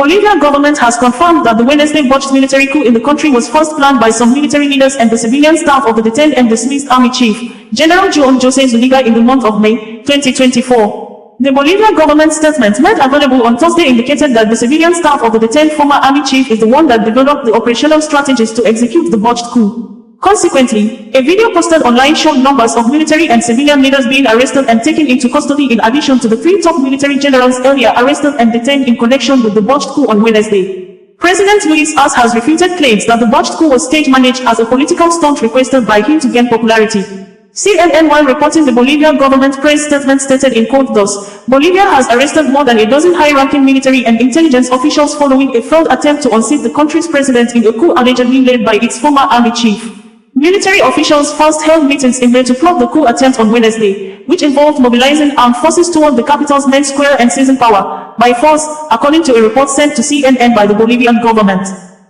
Bolivian government has confirmed that the Wednesday botched military coup in the country was first planned by some military leaders and the civilian staff of the detained and dismissed Army Chief, General Juan José Zuniga in the month of May, 2024. The Bolivian government statement made available on Thursday indicated that the civilian staff of the detained former Army Chief is the one that developed the operational strategies to execute the botched coup. Consequently, a video posted online showed numbers of military and civilian leaders being arrested and taken into custody in addition to the 3 top military generals earlier arrested and detained in connection with the botched coup on Wednesday. President Luis Arce has refuted claims that the botched coup was stage-managed as a political stunt requested by him to gain popularity. CNN, while reporting the Bolivian government press statement, stated in quote thus, Bolivia has arrested more than a dozen high-ranking military and intelligence officials following a failed attempt to unseat the country's president in a coup allegedly led by its former army chief. Military officials first held meetings in May to plot the coup attempt on Wednesday, which involved mobilizing armed forces toward the capital's main square and seizing power by force, according to a report sent to CNN by the Bolivian government.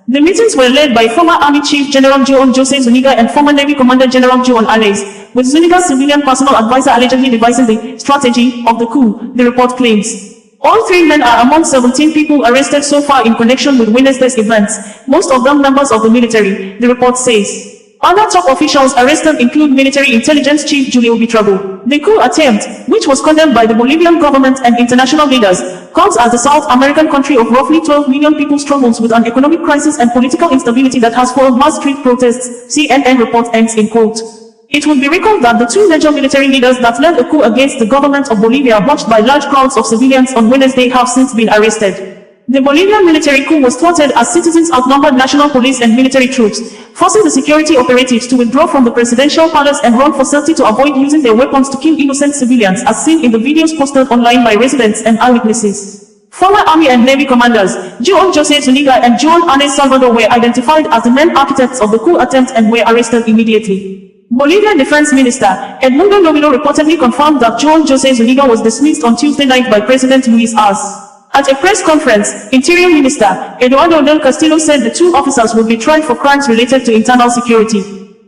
The meetings were led by former Army Chief General Juan José Zuniga and former Navy Commander General Juan Alves, with Zuniga's civilian personal advisor allegedly devising the strategy of the coup, the report claims. All 3 men are among 17 people arrested so far in connection with Wednesday's events, most of them members of the military, the report says. Other top officials arrested include Military Intelligence Chief Julio Bitrago. The coup attempt, which was condemned by the Bolivian government and international leaders, comes as the South American country of roughly 12 million people struggles with an economic crisis and political instability that has followed mass street protests, CNN report ends in quote. It will be recalled that the 2 major military leaders that led a coup against the government of Bolivia, watched by large crowds of civilians on Wednesday, have since been arrested. The Bolivian military coup was thwarted as citizens outnumbered national police and military troops, forcing the security operatives to withdraw from the presidential palace and run for safety to avoid using their weapons to kill innocent civilians, as seen in the videos posted online by residents and eyewitnesses. Former Army and Navy commanders, Juan José Zuniga and Juan Arnes Salvador, were identified as the main architects of the coup attempt and were arrested immediately. Bolivian Defense Minister Edmundo Lomilo reportedly confirmed that Juan José Zuniga was dismissed on Tuesday night by President Luis Arce. At a press conference, Interior Minister Eduardo del Castillo said the 2 officers would be tried for crimes related to internal security.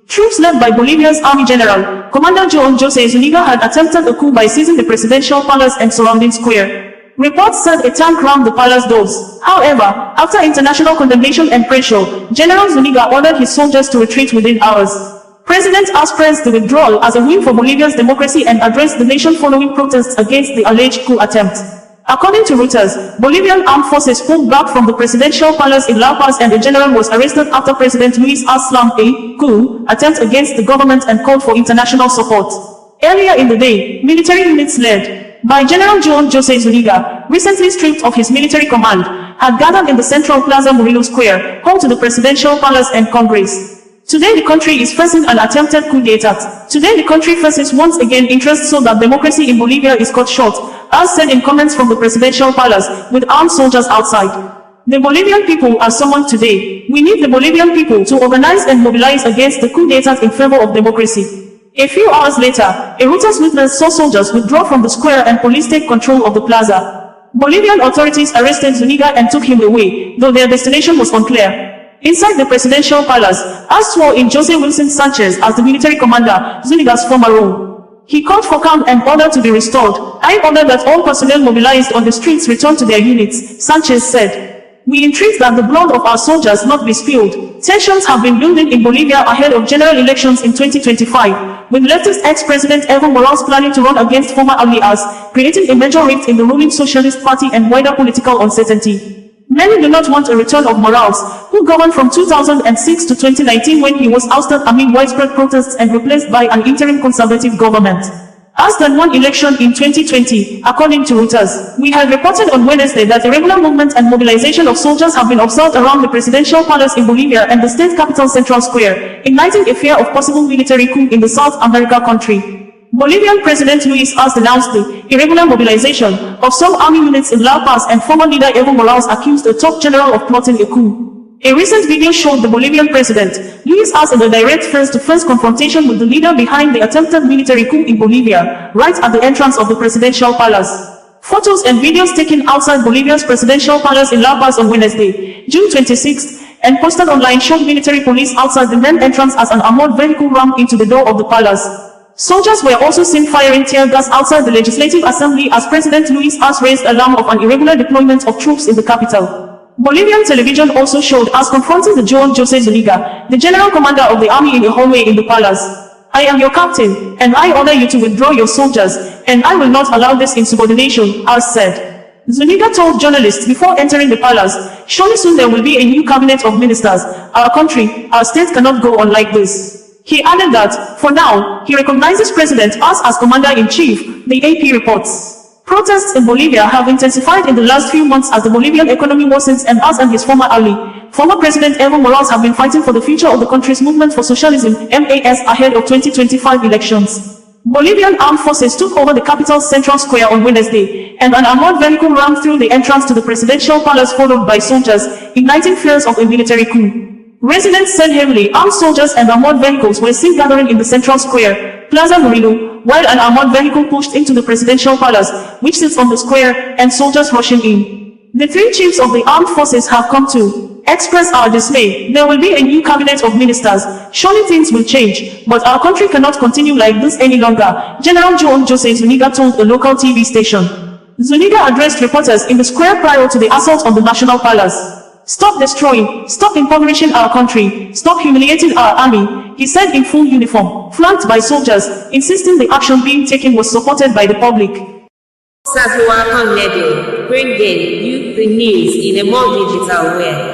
Troops led by Bolivia's Army General, Commander Juan José Zuniga had attempted a coup by seizing the presidential palace and surrounding square. Reports said a tank rammed the palace doors. However, after international condemnation and pressure, General Zuniga ordered his soldiers to retreat within hours. President Arce praised the withdrawal as a win for Bolivia's democracy and addressed the nation following protests against the alleged coup attempt. According to Reuters, Bolivian armed forces pulled back from the presidential palace in La Paz and a general was arrested after President Luis Arce slammed a coup attempt against the government and called for international support. Earlier in the day, military units led by General Juan José Zuniga, recently stripped of his military command, had gathered in the central Plaza Murillo Square, home to the presidential palace and Congress. Today the country is facing an attempted coup d'etat. Today the country faces once again interest so that democracy in Bolivia is cut short, as said in comments from the presidential palace, with armed soldiers outside. The Bolivian people are summoned today. We need the Bolivian people to organize and mobilize against the coup d'etat in favor of democracy. A few hours later, a Reuters witness saw soldiers withdraw from the square and police take control of the plaza. Bolivian authorities arrested Zuniga and took him away, though their destination was unclear. Inside the presidential palace, Arce swore in Jose Wilson Sanchez as the military commander, Zuniga's former role. He called for calm and order to be restored. I order that all personnel mobilized on the streets return to their units, Sanchez said. We entreat that the blood of our soldiers not be spilled. Tensions have been building in Bolivia ahead of general elections in 2025, with leftist ex-president Evo Morales planning to run against former Army Arce, creating a major rift in the ruling Socialist Party and wider political uncertainty. Many do not want a return of Morales, who governed from 2006 to 2019 when he was ousted amid widespread protests and replaced by an interim conservative government. Arce then won election in 2020, according to Reuters. We had reported on Wednesday that irregular movement and mobilization of soldiers have been observed around the presidential palace in Bolivia and the state capital Central Square, igniting a fear of possible military coup in the South America country. Bolivian President Luis Arce denounced the irregular mobilization of some army units in La Paz and former leader Evo Morales accused a top general of plotting a coup. A recent video showed the Bolivian president, Luis Arce, in a direct face-to-face confrontation with the leader behind the attempted military coup in Bolivia, right at the entrance of the presidential palace. Photos and videos taken outside Bolivia's presidential palace in La Paz on Wednesday, June 26, and posted online showed military police outside the main entrance as an armored vehicle rammed into the door of the palace. Soldiers were also seen firing tear gas outside the Legislative Assembly as President Luis Arce raised alarm of an irregular deployment of troops in the capital. Bolivian television also showed us confronting the João José Zuniga, the general commander of the army, in a hallway in the palace. "I am your captain, and I order you to withdraw your soldiers, and I will not allow this insubordination," as said. Zuniga told journalists before entering the palace, "Surely soon there will be a new cabinet of ministers. Our country, our state cannot go on like this." He added that, for now, he recognizes President as commander-in-chief, the AP reports. Protests in Bolivia have intensified in the last few months as the Bolivian economy worsens, and and his former ally, former President Evo Morales, have been fighting for the future of the country's movement for socialism, MAS, ahead of 2025 elections. Bolivian armed forces took over the capital's central square on Wednesday, and an armored vehicle rammed through the entrance to the presidential palace, followed by soldiers, igniting fears of a military coup. Residents said heavily armed soldiers and armored vehicles were seen gathering in the central square, Plaza Murillo, while an armored vehicle pushed into the presidential palace, which sits on the square, and soldiers rushing in. The three chiefs of the armed forces have come to express our dismay. "There will be a new cabinet of ministers. Surely things will change, but our country cannot continue like this any longer," General João José Zuniga told a local TV station. Zuniga addressed reporters in the square prior to the assault on the National Palace. "Stop destroying, stop impoverishing our country, stop humiliating our army," he said in full uniform, flanked by soldiers, insisting the action being taken was supported by the public. Bringing you the news in a more digital way.